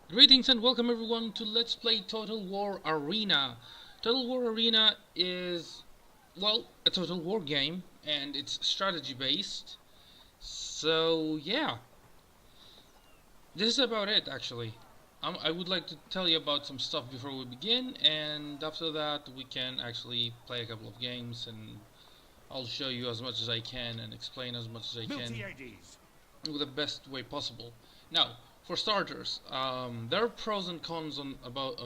Greetings and welcome everyone to Let's Play Total War Arena. Total War Arena is, well, a Total War game and it's strategy based. So yeah, this is about it actually. I would like to tell you about some stuff before we begin, and after that we can actually play a couple of games and I'll show you as much as I can and explain as much as I can with the best way possible. Now, for starters, there are pros and cons on about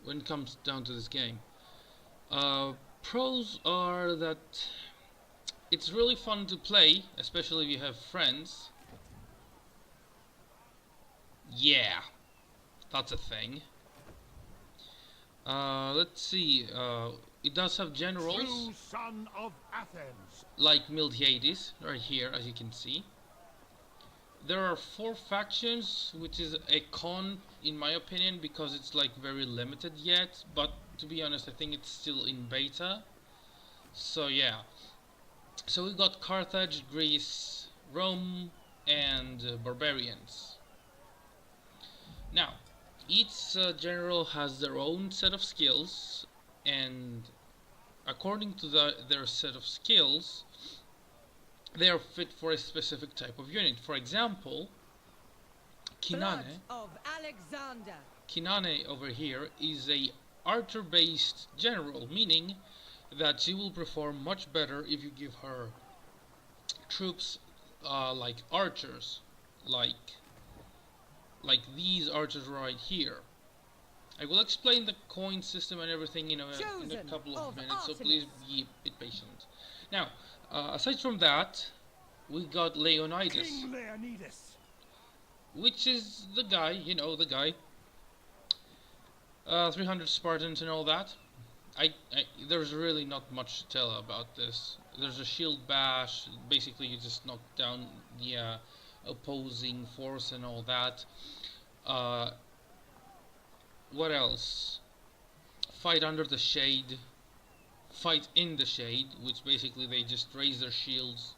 when it comes down to this game. Pros are that it's really fun to play, especially if you have friends. Yeah, that's a thing. Let's see. It does have generals, True son of Athens. like Miltiades, right here, as you can see. There are 4 factions, which is a con in my opinion because it's like very limited yet, but to be honest I think it's still in beta. So yeah, so we got Carthage, Greece, Rome and barbarians. Now each general has their own set of skills, and according to their set of skills they are fit for a specific type of unit. For example, Blood Kinane of Alexander. Kinane over here is a archer-based general, meaning that she will perform much better if you give her troops like archers, like these archers right here. I will explain the coin system and everything in a couple of minutes, so please be a bit patient. Now, aside from that, we got Leonidas, King Leonidas. which is the guy, the guy. 300 Spartans and all that. There's really not much to tell about this. There's a shield bash. Basically, you just knock down the opposing force and all that. What else? Fight under the shade. Fight in the shade, which basically they just raise their shields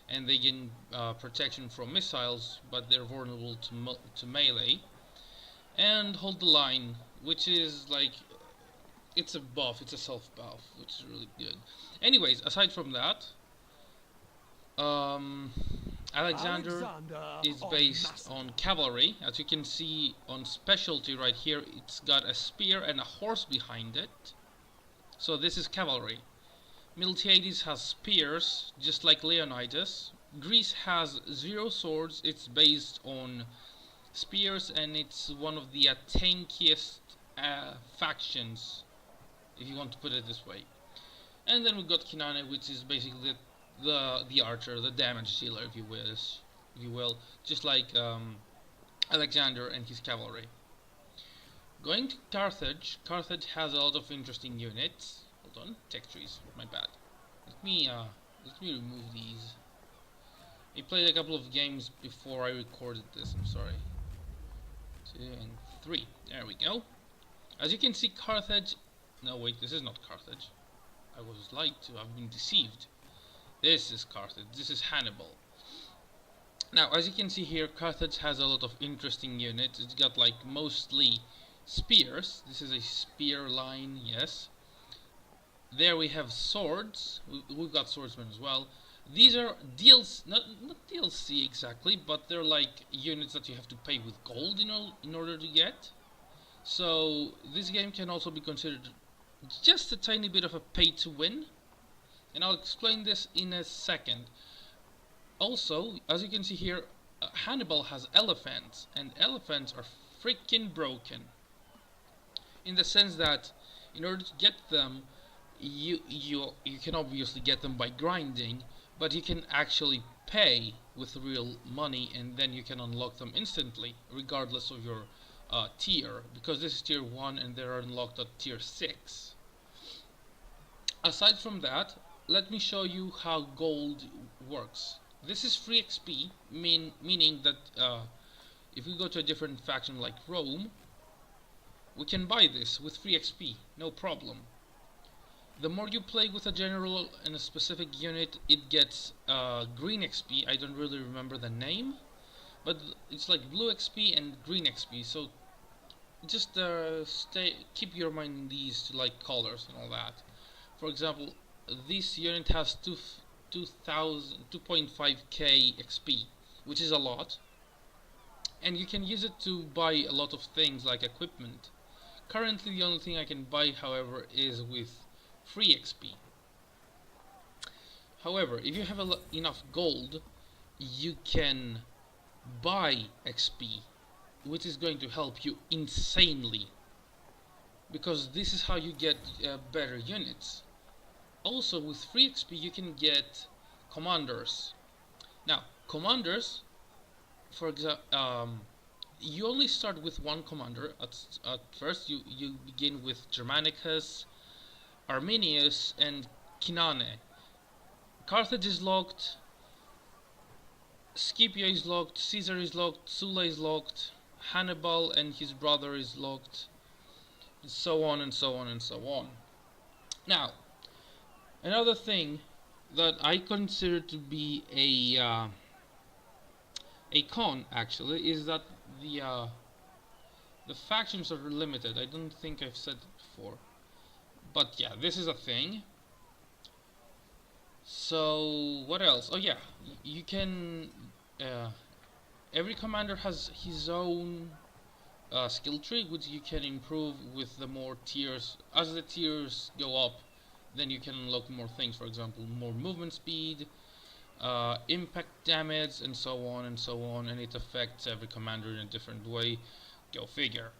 and they gain protection from missiles, but they're vulnerable to melee. And hold the line, which is like, it's a buff, it's a self buff, which is really good. Anyways, aside from that, Alexander is based on cavalry. As you can see on specialty right here, it's got a spear and a horse behind it. So this is cavalry. Miltiades has spears, just like Leonidas. Greece has 0 swords. It's based on spears, and it's one of the tankiest factions, if you want to put it this way. And then we got Kinane, which is basically the archer, the damage dealer, if you will, just like Alexander and his cavalry. Going to Carthage. Carthage has a lot of interesting units. Hold on, tech trees, my bad. Let me remove these. I played a couple of games before I recorded this, I'm sorry. 2 and 3. There we go. As you can see, Carthage... No, wait, this is not Carthage. I was lied to. I've been deceived. This is Carthage. This is Hannibal. Now, as you can see here, Carthage has a lot of interesting units. It's got, like, mostly spears. This is a spear line, yes. There we have swords. We've got swordsmen as well. These are DLC, not DLC exactly, but they're like units that you have to pay with gold in order to get. So this game can also be considered just a tiny bit of a pay to win, and I'll explain this in a second. Also, as you can see here, Hannibal has elephants, and elephants are freaking broken, in the sense that in order to get them, you can obviously get them by grinding, but you can actually pay with real money, and then you can unlock them instantly, regardless of your tier, because this is tier 1 and they're unlocked at tier 6. Aside from that, let me show you how gold works. This is free XP, meaning that if we go to a different faction like Rome, we can buy this with free XP, no problem. The more you play with a general in a specific unit, it gets green XP. I don't really remember the name, but it's like blue XP and green XP. So just keep your mind in these like colors and all that. For example, this unit has 2.5k XP, which is a lot, and you can use it to buy a lot of things like equipment. Currently the only thing I can buy, however, is with free XP. However, if you have enough gold, you can buy XP, which is going to help you insanely, because this is how you get better units. Also, with free XP you can get commanders. Now, commanders, for example, you only start with one commander at first. You begin with Germanicus, Arminius, and Kinane. Carthage is locked, Scipio is locked, Caesar is locked, Sulla is locked, Hannibal and his brother is locked, and so on and so on and so on. Now, another thing that I consider to be a con actually is that the factions are limited. I don't think I've said it before, but yeah, this is a thing. So what else? Oh yeah, you can every commander has his own skill tree, which you can improve with the more tiers. As the tiers go up, then you can unlock more things. For example, more movement speed, impact damage, and so on and so on, and it affects every commander in a different way. Go figure.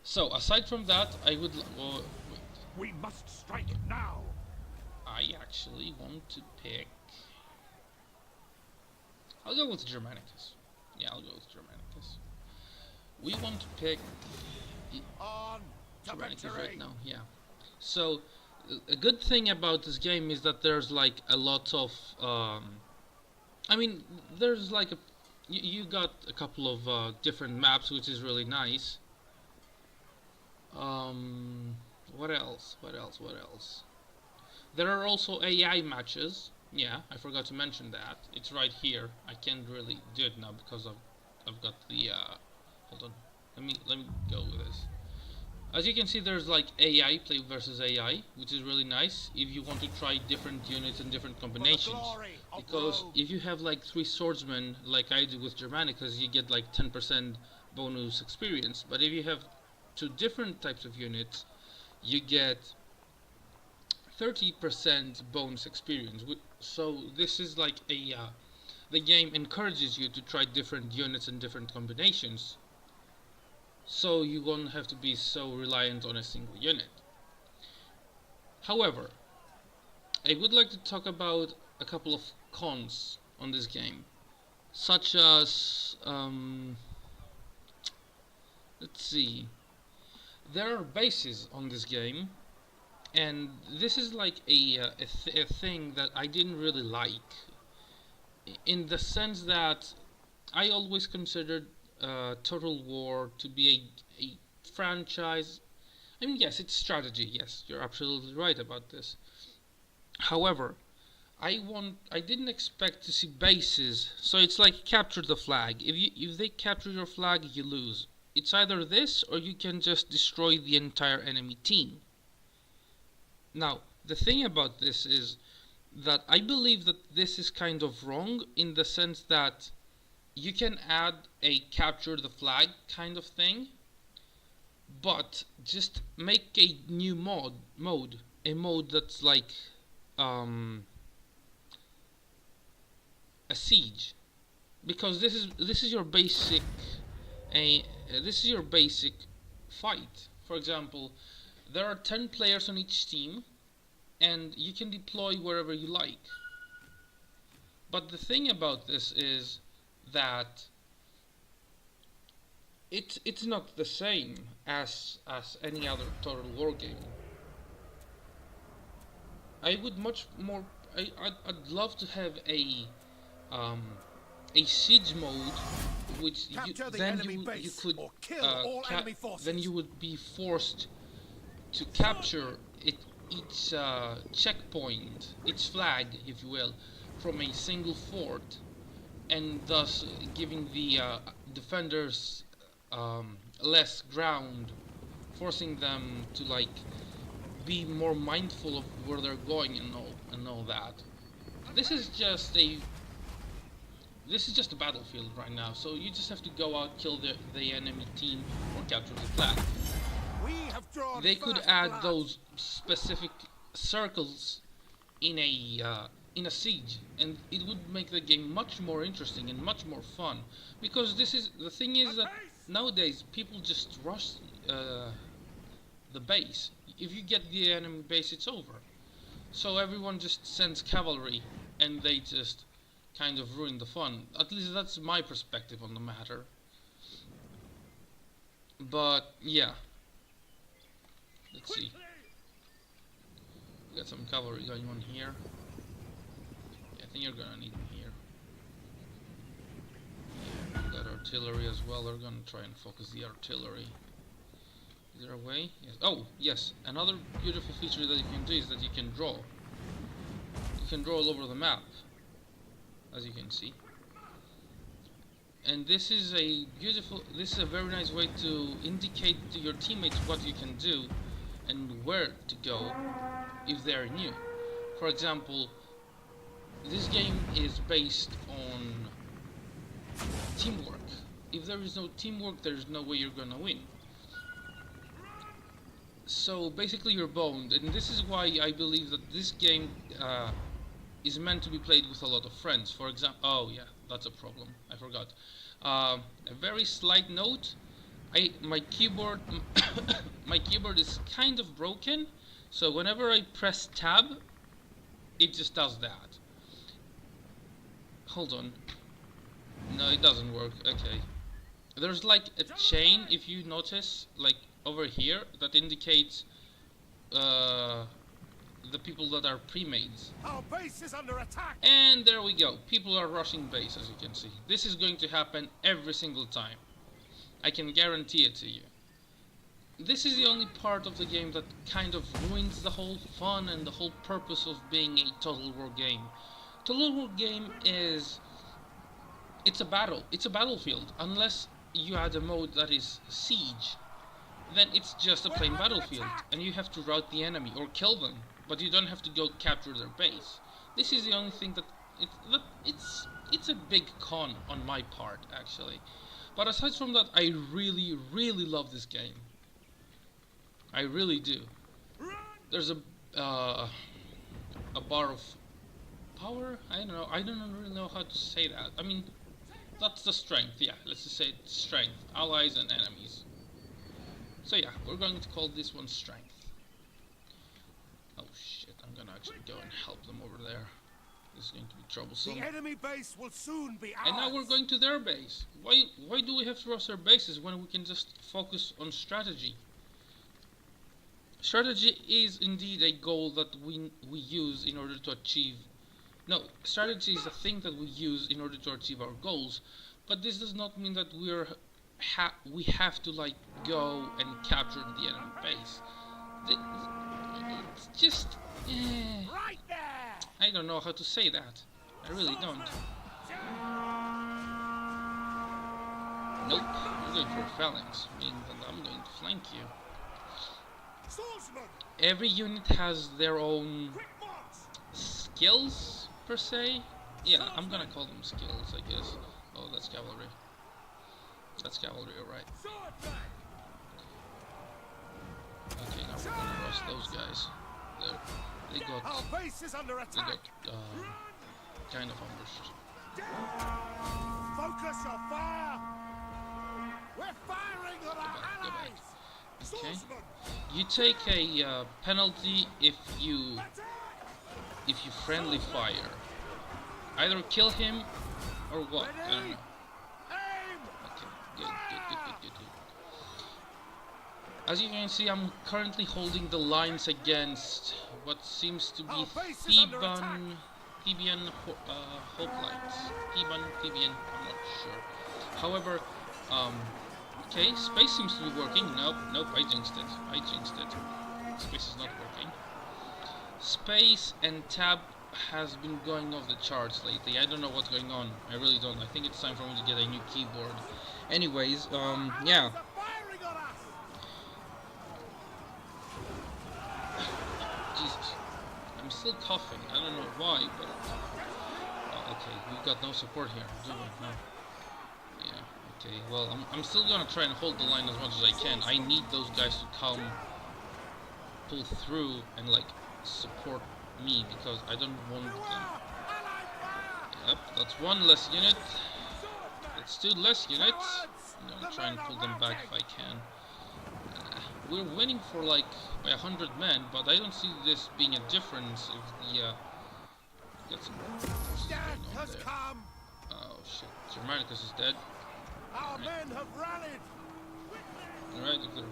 So aside from that, I would wait. We must strike now. I actually want to pick. I'll go with Germanicus. Yeah, I'll go with Germanicus. We want to pick On to Germanicus victory. right now. Yeah. So a good thing about this game is that there's like a lot of. I mean, there's like you got a couple of different maps, which is really nice. What else? What else? What else? There are also AI matches. Yeah, I forgot to mention that. It's right here. I can't really do it now because I've got the hold on. Let me go with this. As you can see, there's like AI play versus AI, which is really nice if you want to try different units and different combinations. Because if you have like 3 swordsmen, like I do with Germanicus, you get like 10% bonus experience. But if you have 2 different types of units, you get 30% bonus experience. So this is like a the game encourages you to try different units and different combinations, so you won't have to be so reliant on a single unit. However, I would like to talk about a couple of cons on this game, such as let's see, there are bases on this game, and this is like a thing that I didn't really like, in the sense that I always considered Total War to be a franchise. I mean, yes, it's strategy. Yes, you're absolutely right about this. However, I didn't expect to see bases. So it's like capture the flag. If they capture your flag, you lose. It's either this or you can just destroy the entire enemy team. Now, the thing about this is that I believe that this is kind of wrong, in the sense that you can add a capture the flag kind of thing, but just make a new a mode that's like a siege, because this is your basic fight. For example, there are 10 players on each team, and you can deploy wherever you like. But the thing about this is that it's not the same as any other Total War game. I would much more. I'd love to have a siege mode, which you could then you would be forced to capture each checkpoint, each flag, if you will, from a single fort, and thus giving the defenders a less ground, forcing them to like be more mindful of where they're going and all that. This is just a battlefield right now, so you just have to go out, kill the enemy team, or capture the flag. We have drawn They could first add blood. those specific circles in a siege, and it would make the game much more interesting and much more fun. Because the thing is that nowadays people just rush the base. If you get the enemy base, it's over. So everyone just sends cavalry, and they just kind of ruin the fun. At least that's my perspective on the matter. But yeah, let's see. We got some cavalry going on here. Yeah, I think you're gonna need them here. Yeah, we got artillery as well. They're gonna try and focus the artillery. Is there a way? Yes. Oh, yes. Another beautiful feature that you can do is that you can draw. You can draw all over the map, as you can see. And this is a very nice way to indicate to your teammates what you can do and where to go if they're new. For example, this game is based on teamwork. If there is no teamwork, there's no way you're gonna win. So basically you're boned, and this is why I believe that this game is meant to be played with a lot of friends. For example, oh yeah, that's a problem, I forgot. A very slight note, my keyboard my keyboard is kind of broken, so whenever I press tab, it just does that. Hold on. No, it doesn't work. Okay. There's like a chain, if you notice, like over here, that indicates the people that are pre-mades. Our base is under attack. And there we go. People are rushing base, as you can see. This is going to happen every single time. I can guarantee it to you. This is the only part of the game that kind of ruins the whole fun and the whole purpose of being a Total War game. Total War game is... it's a battle. It's a battlefield. Unless you add a mode that is Siege, then it's just a plain battlefield, and you have to rout the enemy or kill them, but you don't have to go capture their base. This is the only thing that it's a big con on my part, actually. But aside from that, I really, really love this game. I really do. There's a bar of power. I don't really know how to say that. I mean, that's the strength. Yeah, let's just say it's strength. Allies and enemies. So yeah, we're going to call this one strength. Oh shit, I'm gonna actually go and help them over there. This is going to be troublesome. The enemy base will soon be ours. And now we're going to their base. Why do we have to rush their bases when we can just focus on strategy? Strategy is indeed a goal that we use in order to achieve... No, strategy is a thing that we use in order to achieve our goals. But this does not mean that we have to like go and capture the enemy base. It's just... Right there. I don't know how to say that. I really don't. Nope, you're going for a phalanx, meaning that I'm going to flank you. Swordsman. Every unit has their own Quick march. skills, per se. Yeah, I'm gonna call them skills, I guess. Oh, that's cavalry. That's cavalry, alright. Swordman. Okay, now we're gonna rush those guys. They got Our base is under attack. kind of ambushed. Focus your fire. We're firing on our Go back. allies. Okay. Swordsman. You take a penalty if you friendly fire. Either kill him or what? I don't know. Aim. Okay, good. As you can see, I'm currently holding the lines against what seems to be Our base is under attack. Theban hoplites. Theban, I'm not sure. However, okay, space seems to be working. Nope, I jinxed it. Space is not working. Space and tab has been going off the charts lately. I don't know what's going on. I really don't. I think it's time for me to get a new keyboard. Anyways, yeah. They're firing still coughing. I don't know why, but okay, we've got no support here, do we? No. Yeah. Okay. Well, I'm still gonna try and hold the line as much as I can. I need those guys to come, pull through, and like support me because I don't want them. Yep, that's one less unit. That's two less units. I'm gonna try and pull them back if I can. We're winning for like by 100 men, but I don't see this being a difference if the get some forces going on there. Oh shit, Germanicus is dead. Our men have rallied. Alright, if they're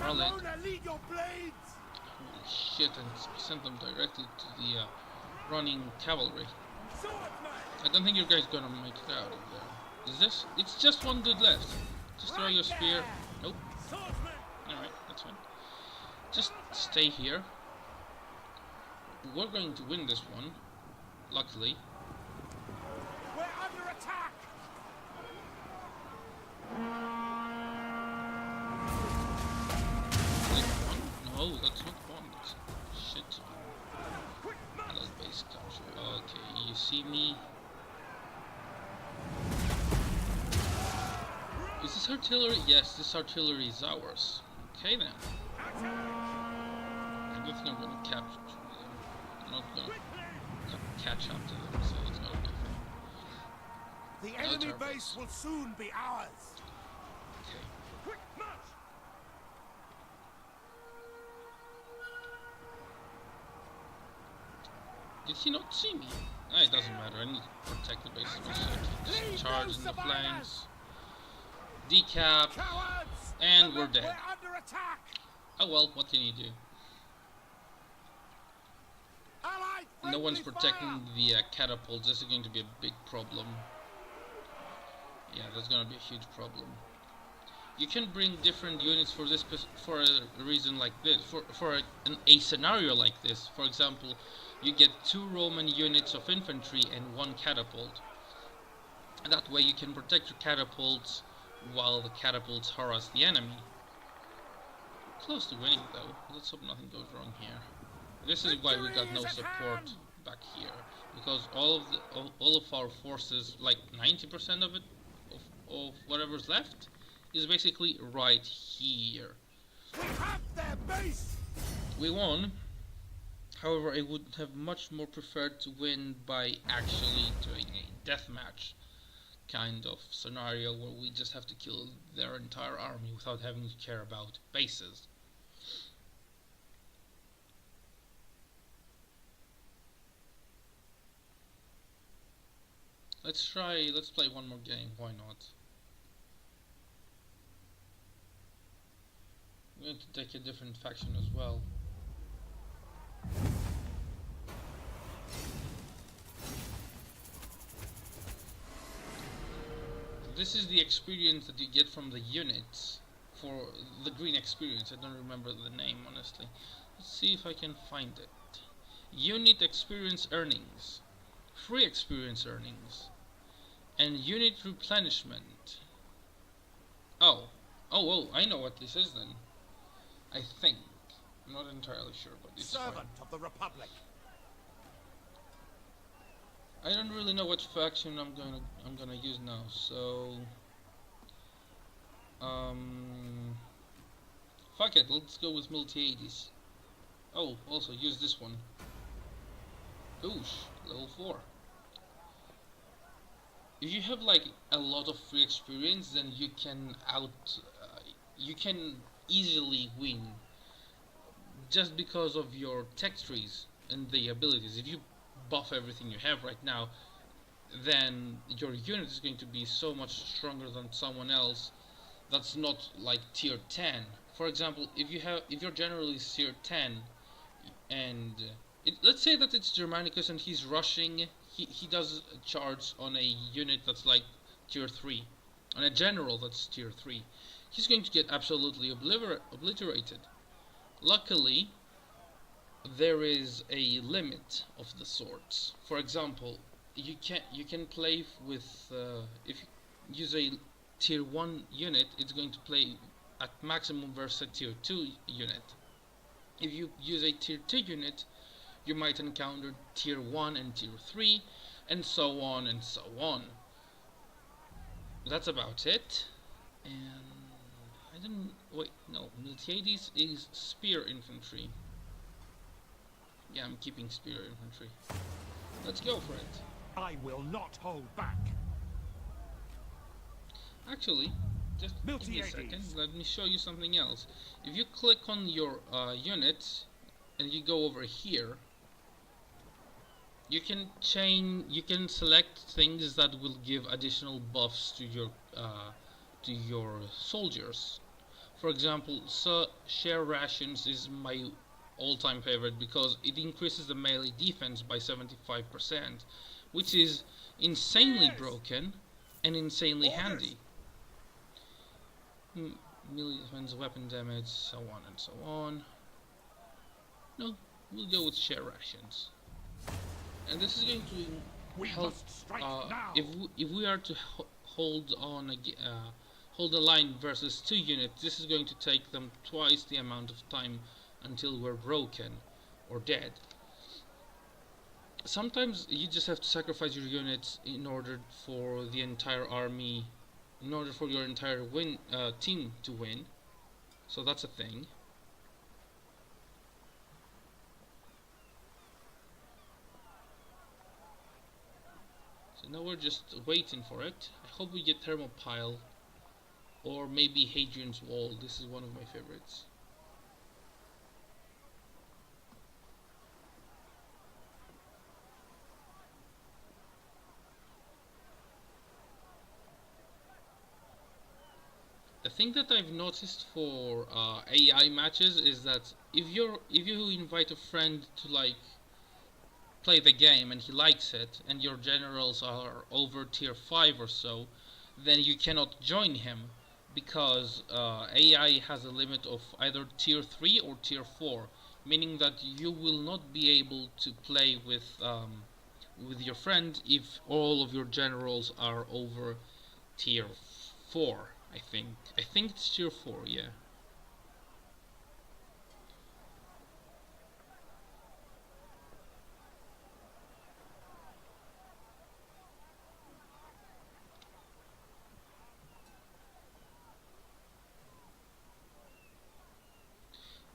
rallied. Lead your blades. Holy shit, and send them directly to the running cavalry. I don't think your guy's gonna make it out of there. Is this? It's just one dude left. Just throw your spear. Nope. Alright, that's fine. Just stay here. We're going to win this one, luckily. We're under attack. Is it one? No, that's not one. That's shit. Hello, base capture. Okay, you see me. Is this artillery? Yes, this artillery is ours. Okay then. I don't think I'm gonna capture them. I'm not gonna catch up to them, so it's not a big thing. The enemy base will soon be ours. Okay. Did he not see me? It doesn't matter. I need to protect the base as much as I can. Just charge in the flanks. Decap. And we're dead. Oh well, what can you do? No one's protecting the catapults. This is going to be a big problem. Yeah, that's going to be a huge problem. You can bring different units for this for a reason like this. For a scenario like this, for example, you get 2 Roman units of infantry and 1 catapult. And that way you can protect your catapults while the catapults harass the enemy. Close to winning though. Let's hope nothing goes wrong here. This is why we got no support back here, because all of our forces, like 90% of it, of whatever's left, is basically right here. We have their base. We won. However, I would have much more preferred to win by actually doing a deathmatch kind of scenario where we just have to kill their entire army without having to care about bases. Let's play one more game, why not? I'm going to take a different faction as well. This is the experience that you get from the units, for the green experience. I don't remember the name, honestly. Let's see if I can find it. Unit experience earnings. Free experience earnings. And unit replenishment. Oh, I know what this is then. I think. I'm not entirely sure, but it's Servant fine. of the Republic. I don't really know which faction I'm gonna use now, so fuck it, let's go with multi-80s. Oh, also use this one. Oosh, level 4. If you have like a lot of free experience, then you can you can easily win just because of your tech trees and the abilities. If you buff everything you have right now, then your unit is going to be so much stronger than someone else that's not like tier 10. For example, if your general is tier 10 and let's say that it's Germanicus and he's rushing, he does a charge on a unit that's like tier 3, on a general that's tier 3, he's going to get absolutely obliterated. Luckily, there is a limit of the sorts. For example, you can play with if you use a tier 1 unit, it's going to play at maximum versus a tier 2 unit. If you use a tier 2 unit, you might encounter tier 1 and tier 3, and so on and so on. That's about it. And I don't... wait, no. Miltiades is spear infantry. Yeah, I'm keeping spear infantry. Let's go for it. I will not hold back. Actually, just give me a second. Let me show you something else. If you click on your unit and you go over here, you can select things that will give additional buffs to your soldiers. For example, share rations is my all-time favorite because it increases the melee defense by 75%, which is insanely broken and insanely handy. Melee defense, weapon damage, so on and so on. No, we'll go with share rations. And this is going to help if we are to hold a line versus 2 units. This is going to take them twice the amount of time until we're broken or dead. Sometimes you just have to sacrifice your units in order for the entire army, in order for your entire team to win. So that's a thing. So now we're just waiting for it. I hope we get Thermopyle or maybe Hadrian's Wall. This is one of my favorites. The thing that I've noticed for AI matches is that if you invite a friend to like play the game and he likes it and your generals are over tier 5 or so, then you cannot join him because AI has a limit of either tier 3 or tier 4, meaning that you will not be able to play with your friend if all of your generals are over tier 4. I think it's tier 4, yeah.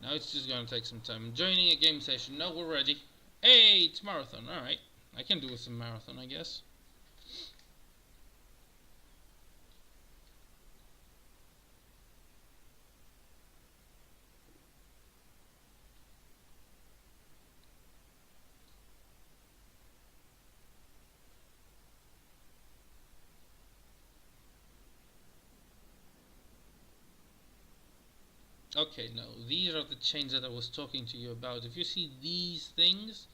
Now it's just gonna take some time. Joining a game session. No, we're ready. Hey, it's marathon. Alright. I can do some marathon, I guess. Okay, no, these are the chains that I was talking to you about. If you see these things,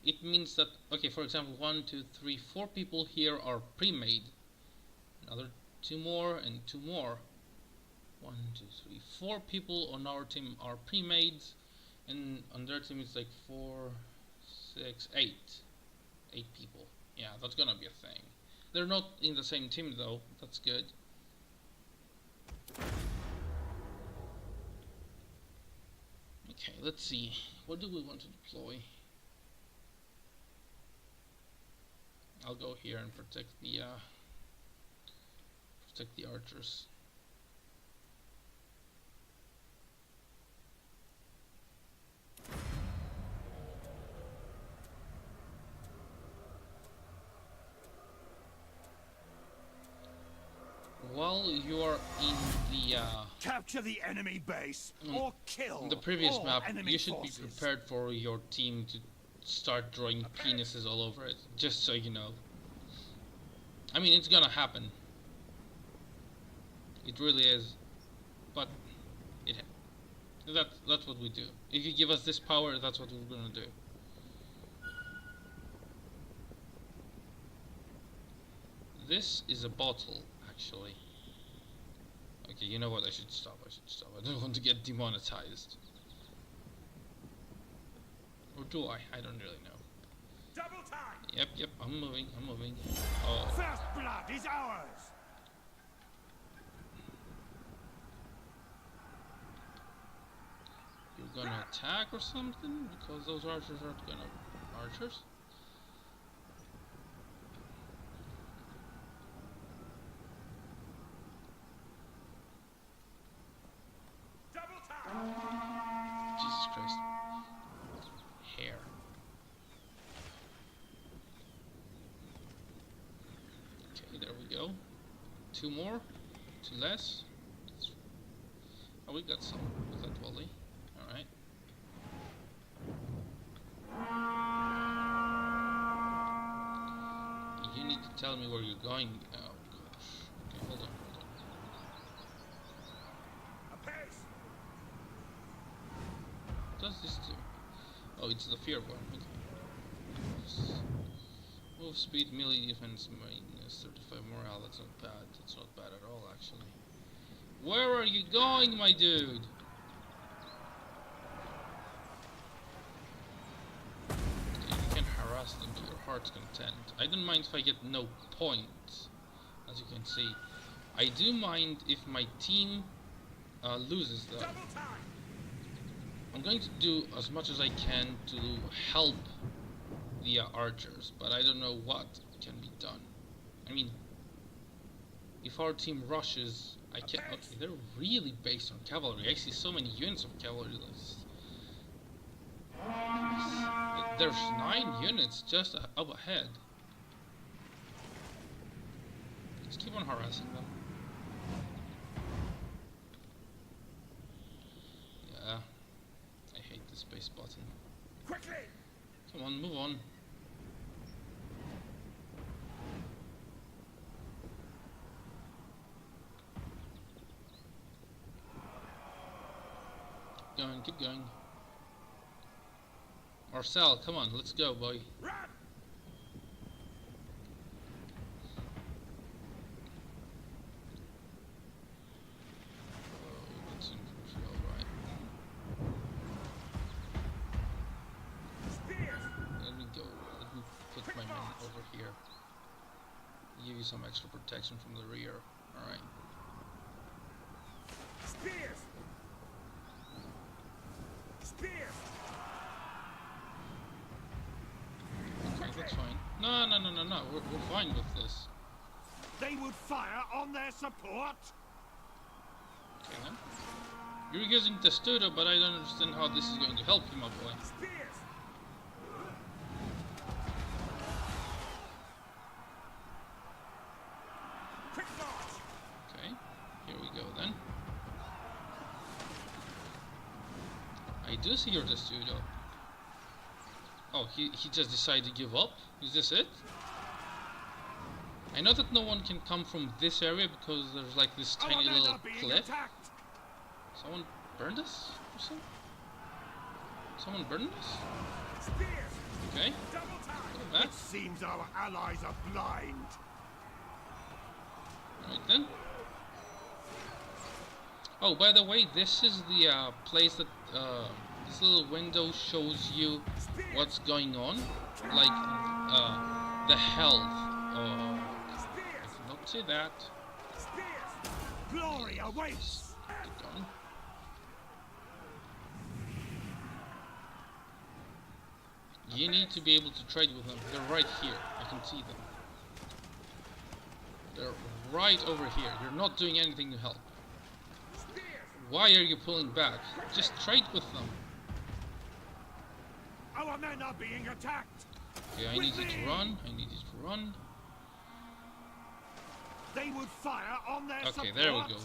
it means that, okay, for example, 1, 2, 3, 4 people here are pre-made. Another 2 more and 2 more. 1, 2, 3, 4 people on our team are pre-made, and on their team it's like 4, 6, 8. 8 people. Yeah, that's gonna be a thing. They're not in the same team though, that's good. Okay, let's see. What do we want to deploy? I'll go here and protect the archers. While you are in the capture the enemy base or kill the previous map, you should forces. be prepared for your team to start drawing penises all over it, just so you know. I mean, it's gonna happen. It really is. But that's what we do. If you give us this power, that's what we're gonna do. This is a bottle, actually. Okay, you know what? I should stop. I don't want to get demonetized. Or do I? I don't really know. Double time. Yep, I'm moving. Oh. First blood is ours. You're gonna attack or something? Because those archers aren't gonna archers. Double time. Jesus Christ. Hair. Okay, there we go. 2 more. 2 less. Oh, we got some with that volley. Alright. You need to tell me where you're going. Oh gosh. Okay, hold on. Apace. What does this do? Oh, it's the fear one. Okay. Move speed, melee defense, minus 35 morale. That's not bad. That's not bad at all, actually. Where are you going, my dude? You can harass them to your heart's content. I don't mind if I get no points, as you can see. I do mind if my team loses, though. Double time. I'm going to do as much as I can to help the archers, but I don't know what can be done. I mean, if our team rushes, I can't. Okay, they're really based on cavalry. I see so many units of cavalry. There's 9 units just up ahead. Let's keep on harassing them. Yeah, I hate the space button. Quickly. Come on, move on. Keep going. Marcel, come on, let's go, boy. Run. Oh, that's infantry, alright. Spears. Let me go. Let me put my men over here. Give you some extra protection from the rear. Alright. Spears. Spears. Okay, that's fine. No. We're fine with this. They would fire on their support. Okay then. You're using Testudo, but I don't understand how this is going to help you, my boy. Spears. Quick march. Okay, here we go then. I do see your Testudo. Oh, he just decided to give up? Is this it? I know that no one can come from this area because there's like this Our tiny men little are being cliff. attacked. Someone burned us or something? Someone burned us? Spears. Okay. Double time. Look at that. It seems our allies are blind. Alright then. Oh, by the way, this is the place that this little window shows you what's going on, like the health. I cannot say that. Spears. Glory awaits. Keep going. You need to be able to trade with them. They're right here. I can see them. They're right over here. You're not doing anything to help. Spears. Why are you pulling back? Just trade with them. Our men are being attacked. Okay, I need you to run. I need you to run. They would fire on their Okay, support. there we go.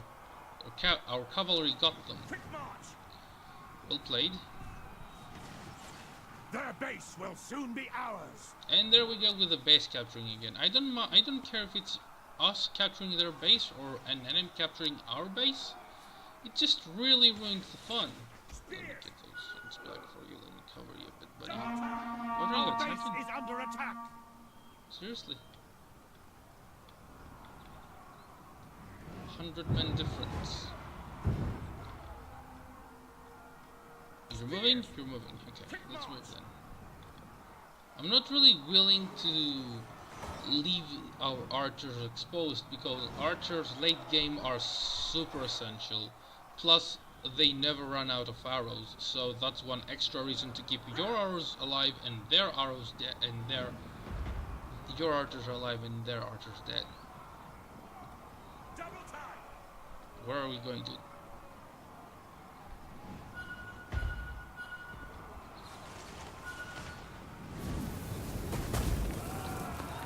Our cavalry got them. Quick march. Well played. Their base will soon be ours. And there we go with the base capturing again. I don't care if it's us capturing their base or an enemy capturing our base. It just really ruins the fun. Let me get those things back for you. Let me cover you a bit, buddy. What are you Our base attacking? is under attack. Seriously? 100 men difference. You're moving? You're moving. Okay, let's move then. I'm not really willing to leave our archers exposed because archers late game are super essential. Plus, they never run out of arrows, so that's one extra reason to keep your arrows alive and their arrows dead, and your archers are alive and their archers dead. Double time. Where are we going to?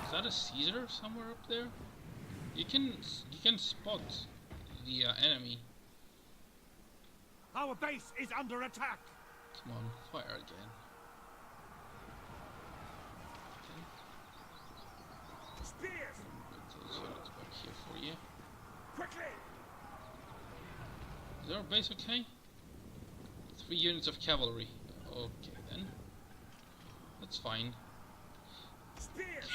Is that a Caesar somewhere up there? You can spot the enemy. Our base is under attack. Come on, fire again. Okay. Spears. Put those units back here for you. Quickly. Is our base okay? 3 units of cavalry. Okay then. That's fine. Spears.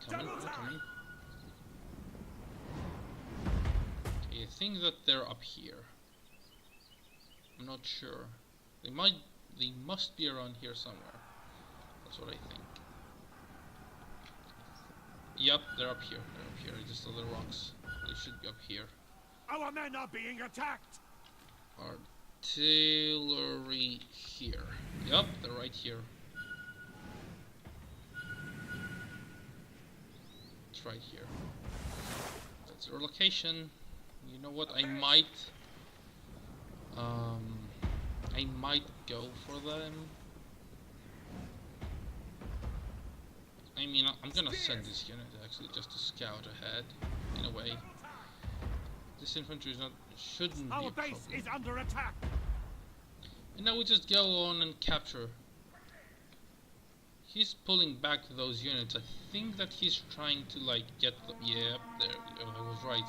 Coming, Double time. coming. Okay, I think that they're up here. I'm not sure. They must be around here somewhere. That's what I think. Yep, they're up here. They're up here. Just on the rocks. They should be up here. Our men are being attacked. Artillery here. Yep, they're right here. It's right here. That's their location. You know what? I might go for them. I mean, I'm gonna send this unit actually just to scout ahead, in a way. This infantry shouldn't be Our a base problem. is under attack. And now we just go on and capture. He's pulling back those units. I think that he's trying to like get them. Yeah, there. I was right.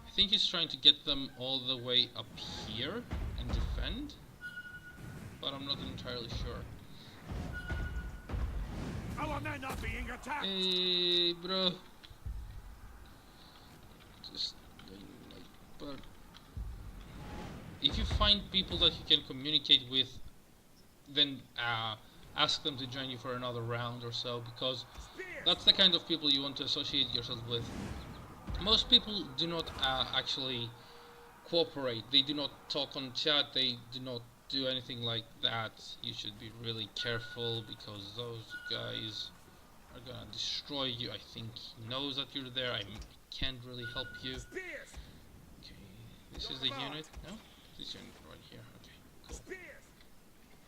I think he's trying to get them all the way up here and defend, but I'm not entirely sure. Our men are being attacked. Hey, bro. Just like, but if you find people that you can communicate with, then ask them to join you for another round or so, because that's the kind of people you want to associate yourself with. Most people do not actually cooperate. They do not talk on chat. They do not do anything like that. You should be really careful, because those guys are gonna destroy you. I think he knows that you're there. I can't really help you. Spears. Okay, this is the unit. No, this unit right here. Okay, cool. Spears.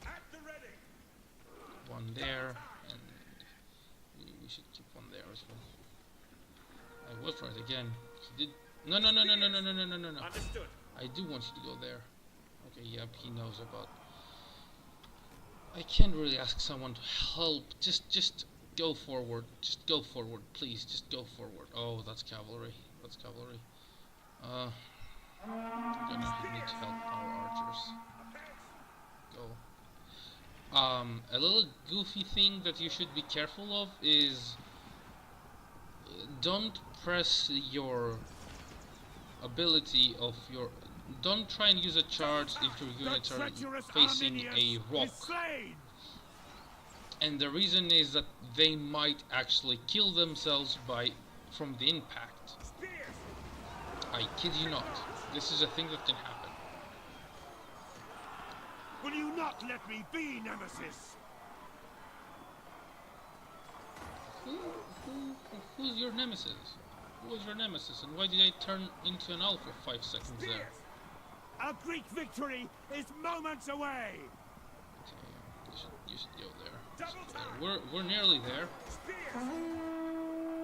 At the ready. One there, and we should keep one there as well. I was right again. He did. No. Understood. I do want you to go there. Okay, yep, he knows about. I can't really ask someone to help. Just go forward. Just go forward, please. Just go forward. Oh, that's cavalry. That's cavalry. I'm gonna need to help our archers. Go. A little goofy thing that you should be careful of is don't press your ability of your. Don't try and use a charge if your units are facing a rock. And the reason is that they might actually kill themselves from the impact. I kid you not. This is a thing that can happen. Will you not let me be, Nemesis? Who's your nemesis? Who is your nemesis, and why did I turn into an owl for 5 seconds there? Our Greek victory is moments away. Okay, you should go there. We're nearly there.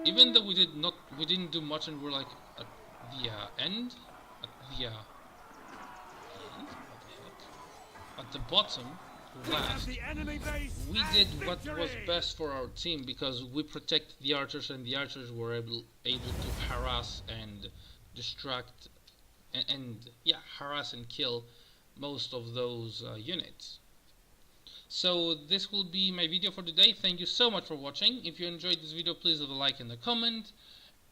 Even though we didn't do much, and we're like at the end, at the end. What the heck? At the bottom, last. We did what was best for our team, because we protected the archers, and the archers were able to harass and distract and harass and kill most of those units. So this will be my video for today. Thank you so much for watching. If you enjoyed this video, please leave a like and a comment,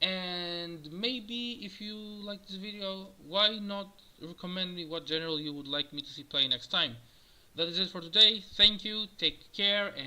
and maybe if you like this video, why not recommend me what general you would like me to see play next time. That is it for today. Thank you, take care, and